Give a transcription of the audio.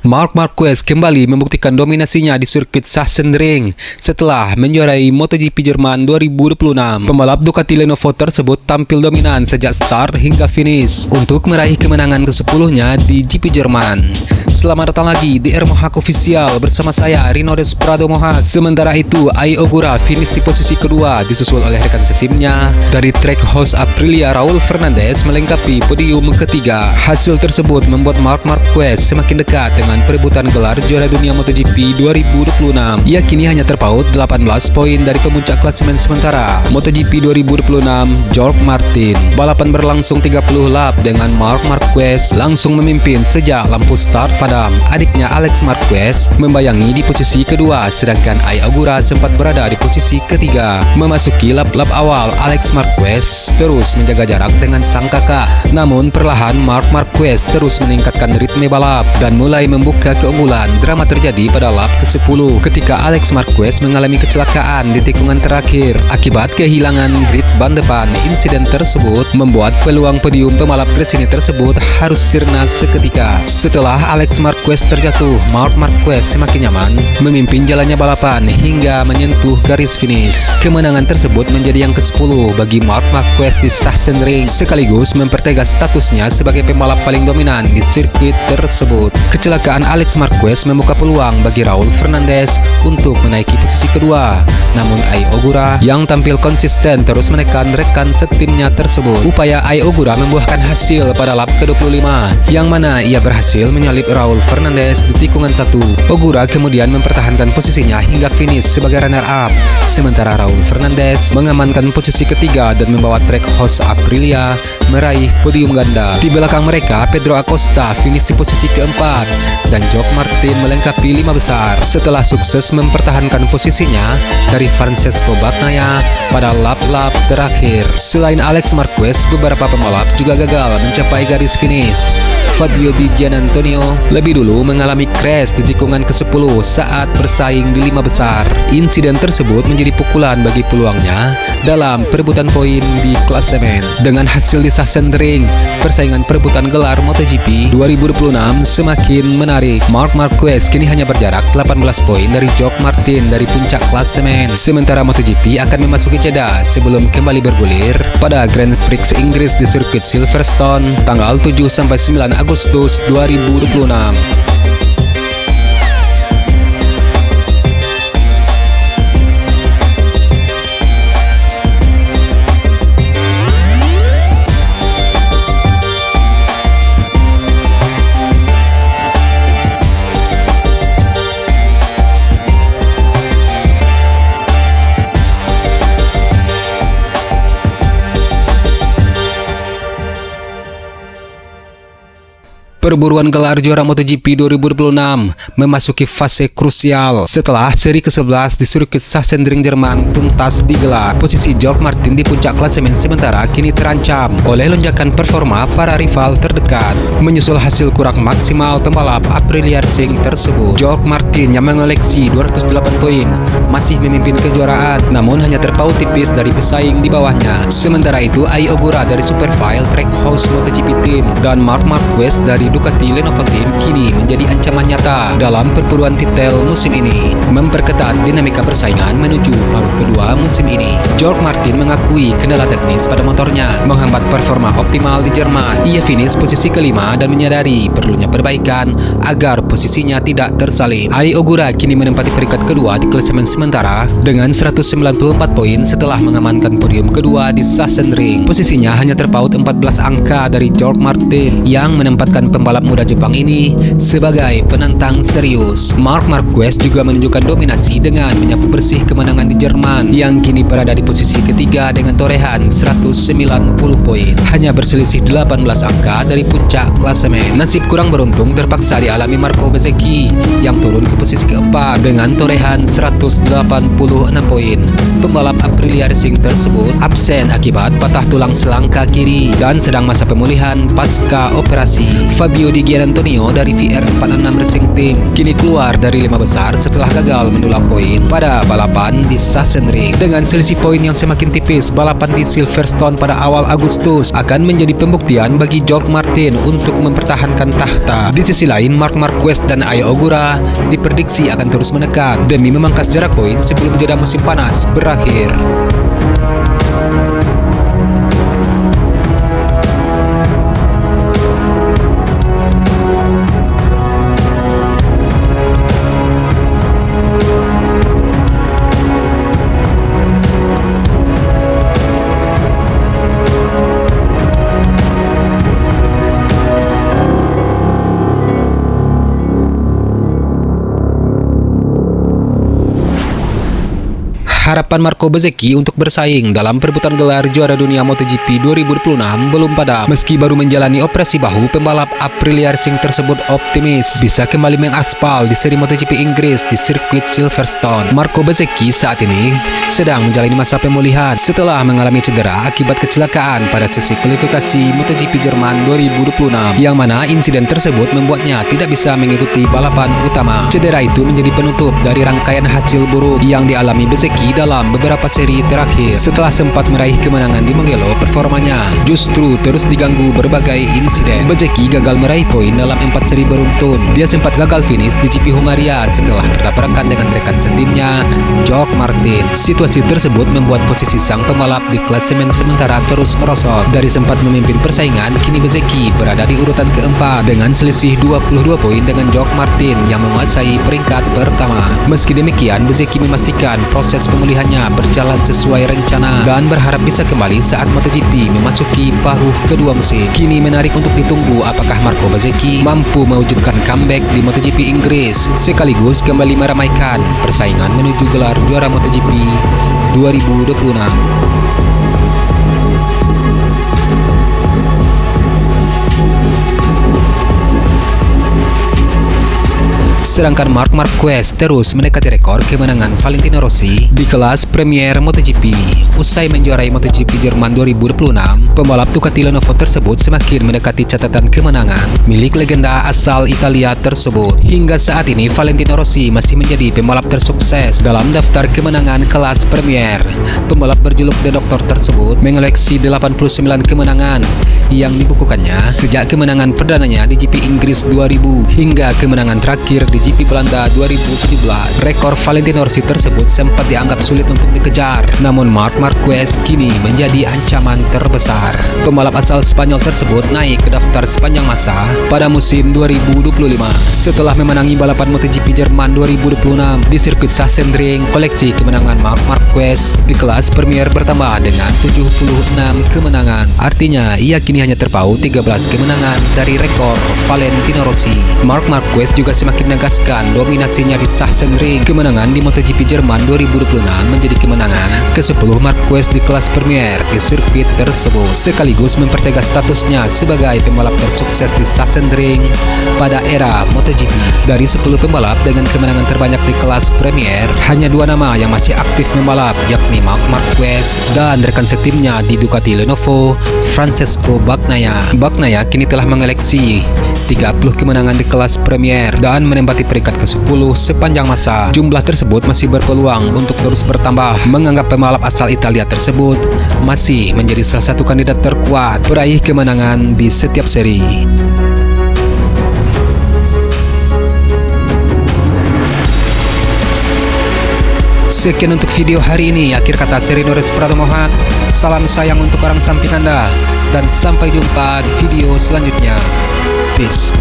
Marc Marquez kembali membuktikan dominasinya di sirkuit Sachsenring setelah menjuarai MotoGP Jerman 2026. Pembalap Ducati Lenovo tersebut tampil dominan sejak start hingga finish untuk meraih kemenangan ke-10-nya di GP Jerman. Selamat datang lagi di Ermohak Official bersama saya Rino Desprado Moha. Sementara itu, Ai Ogura finish di posisi kedua disusul oleh rekan setimnya dari Trackhouse Aprilia Raul Fernandez melengkapi podium ketiga. Hasil tersebut membuat Marc Marquez semakin dekat dengan perebutan gelar juara dunia MotoGP 2026. Ia kini hanya terpaut 18 poin dari pemuncak klasemen sementara MotoGP 2026 Jorge Martin. Balapan berlangsung 30 lap dengan Marc Marquez langsung memimpin sejak lampu start padam. Adiknya Alex Marquez membayangi di posisi kedua, sedangkan Ai Ogura sempat berada di posisi ketiga. Memasuki lap-lap awal, Alex Marquez terus menjaga jarak dengan sang kakak. Namun perlahan Marc Marquez terus meningkatkan ritme balap dan mulai membuka keunggulan. Drama terjadi pada lap ke-10 ketika Alex Marquez mengalami kecelakaan di tikungan terakhir akibat kehilangan grid ban depan. Insiden tersebut membuat peluang podium pembalap Gresini tersebut harus sirna seketika. Setelah Alex Marquez terjatuh, Marc Marquez semakin nyaman memimpin jalannya balapan hingga menyentuh garis finish. Kemenangan tersebut menjadi yang ke-10 bagi Marc Marquez di Sachsenring, sekaligus mempertegas statusnya sebagai pembalap paling dominan di sirkuit tersebut. Kecelakaan Alex Marquez membuka peluang bagi Raul Fernandez untuk menaiki posisi kedua. Namun Ai Ogura yang tampil konsisten terus menekan rekan setimnya tersebut. Upaya Ai Ogura membuahkan hasil pada lap ke-25, yang mana ia berhasil menyalip Raul Fernandez di tikungan 1. Ogura kemudian mempertahankan posisinya hingga finish sebagai runner-up, sementara Raul Fernandez mengamankan posisi ketiga dan membawa Trackhouse Aprilia meraih podium ganda. Di belakang mereka, Pedro Acosta finish di posisi keempat dan Jorge Martin melengkapi 5 besar setelah sukses mempertahankan posisinya dari Francesco Bagnaia pada lap-lap terakhir. Selain Alex Marquez, beberapa pembalap juga gagal mencapai garis finish. Fabio Di Giannantonio lebih dulu mengalami crash di tikungan ke-10 saat bersaing di 5 besar. Insiden tersebut menjadi pukulan bagi peluangnya dalam perebutan poin di klasemen. Dengan hasil di Sachsenring, persaingan perebutan gelar MotoGP 2026 semakin menarik. Marc Marquez kini hanya berjarak 18 poin dari Jorge Martin dari puncak klasemen. Sementara MotoGP akan memasuki jeda sebelum kembali bergulir pada Grand Prix Inggris di sirkuit Silverstone tanggal 7-9 Agustus 2026. Perburuan gelar juara MotoGP 2026 memasuki fase krusial setelah seri ke-11 di sirkuit Sachsenring Jerman tuntas digelar. Posisi Jorge Martin di puncak klasemen sementara kini terancam oleh lonjakan performa para rival terdekat. Menyusul hasil kurang maksimal pembalap Aprilia Racing tersebut, Jorge Martin yang mengoleksi 208 poin masih memimpin kejuaraan, namun hanya terpaut tipis dari pesaing di bawahnya. Sementara itu, Ai Ogura dari Superfile Trackhouse MotoGP Team dan Marc Marquez dari Ducati Lenovo Team kini menjadi ancaman nyata dalam perburuan titel musim ini, memperketat dinamika persaingan menuju paruh kedua musim ini. Jorge Martin mengakui kendala teknis pada motornya menghambat performa optimal di Jerman. Ia finish posisi kelima dan menyadari perlunya perbaikan agar posisinya tidak tersalib. Ai Ogura kini menempati peringkat kedua di klasemen sementara dengan 194 poin setelah mengamankan podium kedua di Sachsenring. Posisinya hanya terpaut 14 angka dari Jorge Martin yang menempatkan pembalap muda Jepang ini sebagai penantang serius. Marc Marquez juga menunjukkan dominasi dengan menyapu bersih kemenangan di Jerman yang kini berada di posisi ketiga dengan torehan 190 poin, hanya berselisih 18 angka dari puncak klasemen. Nasib kurang beruntung terpaksa dialami Marco Bezzecchi yang turun ke posisi keempat dengan torehan 186 poin. Pembalap Aprilia Racing tersebut absen akibat patah tulang selangka kiri dan sedang masa pemulihan pasca operasi. Fabio Di Giannantonio dari VR 46 racing team kini keluar dari 5 besar setelah gagal mendulang poin pada balapan di Sachsenring. Dengan selisih poin yang semakin tipis, balapan di Silverstone pada awal Agustus akan menjadi pembuktian bagi George Martin untuk mempertahankan tahta. Di sisi lain, Marc Marquez dan Ai Ogura diprediksi akan terus menekan demi memangkas jarak poin sebelum jeda musim panas berakhir. Harapan Marco Bezzecchi untuk bersaing dalam perebutan gelar juara dunia MotoGP 2026 belum padam. Meski baru menjalani operasi bahu, pembalap Aprilia Racing tersebut optimis bisa kembali mengaspal di seri MotoGP Inggris di sirkuit Silverstone. Marco Bezzecchi saat ini sedang menjalani masa pemulihan setelah mengalami cedera akibat kecelakaan pada sesi kualifikasi MotoGP Jerman 2026, yang mana insiden tersebut membuatnya tidak bisa mengikuti balapan utama. Cedera itu menjadi penutup dari rangkaian hasil buruk yang dialami Bezzecchi dalam beberapa seri terakhir. Setelah sempat meraih kemenangan di Mugello, performanya justru terus diganggu berbagai insiden. Bezzecchi gagal meraih poin dalam 4 seri beruntun. Dia sempat gagal finish di GP Hungaria setelah bertabrakan dengan rekan setimnya, George Martin. Situasi tersebut membuat posisi sang pembalap di klasemen sementara terus merosot. Dari sempat memimpin persaingan, kini Bezzecchi berada di urutan keempat dengan selisih 22 poin dengan George Martin yang menguasai peringkat pertama. Meski demikian, Bezzecchi memastikan proses pemulihannya berjalan sesuai rencana dan berharap bisa kembali saat MotoGP memasuki paruh kedua musim. Kini menarik untuk ditunggu apakah Marco Bezzecchi mampu mewujudkan comeback di MotoGP Inggris sekaligus kembali meramaikan persaingan menuju gelar juara MotoGP 2026. Sedangkan Marc Marquez terus mendekati rekor kemenangan Valentino Rossi di kelas Premier MotoGP. Usai menjuarai MotoGP Jerman 2026, pembalap Ducati Lenovo tersebut semakin mendekati catatan kemenangan milik legenda asal Italia tersebut. Hingga saat ini, Valentino Rossi masih menjadi pembalap tersukses dalam daftar kemenangan kelas Premier. Pembalap berjuluk The Doctor tersebut mengoleksi 89 kemenangan yang dibukukannya sejak kemenangan perdananya di GP Inggris 2000 hingga kemenangan terakhir di GP Belanda 2017. Rekor Valentino Rossi tersebut sempat dianggap sulit untuk dikejar, namun Marc Marquez kini menjadi ancaman terbesar. Pembalap asal Spanyol tersebut naik ke daftar sepanjang masa pada musim 2025 setelah memenangi balapan MotoGP Jerman 2026 di sirkuit Sachsenring. Koleksi kemenangan Marc Marquez di kelas Premier bertambah dengan 76 kemenangan. Artinya ia kini hanya terpaut 13 kemenangan dari rekor Valentino Rossi. Marc Marquez juga semakin menegaskan dominasinya di Sachsenring. Kemenangan di MotoGP Jerman 2026 menjadi kemenangan ke-10 Marquez di kelas Premier di sirkuit tersebut, sekaligus mempertegas statusnya sebagai pembalap tersukses di Sachsenring pada era MotoGP. Dari 10 pembalap dengan kemenangan terbanyak di kelas Premier, hanya 2 nama yang masih aktif membalap, yakni Marc Marquez dan rekan setimnya di Ducati Lenovo, Francesco Bagnaia. Bagnaia kini telah mengoleksi 30 kemenangan di kelas Premier dan menempati peringkat ke-10 sepanjang masa. Jumlah tersebut masih berpeluang untuk terus bertambah, menganggap pembalap asal Italia tersebut masih menjadi salah satu kandidat terkuat peraih kemenangan di setiap seri. Sekian untuk video hari ini. Akhir kata, Seri Nores Pratomohat. Salam sayang untuk orang samping Anda dan sampai jumpa di video selanjutnya. Peace.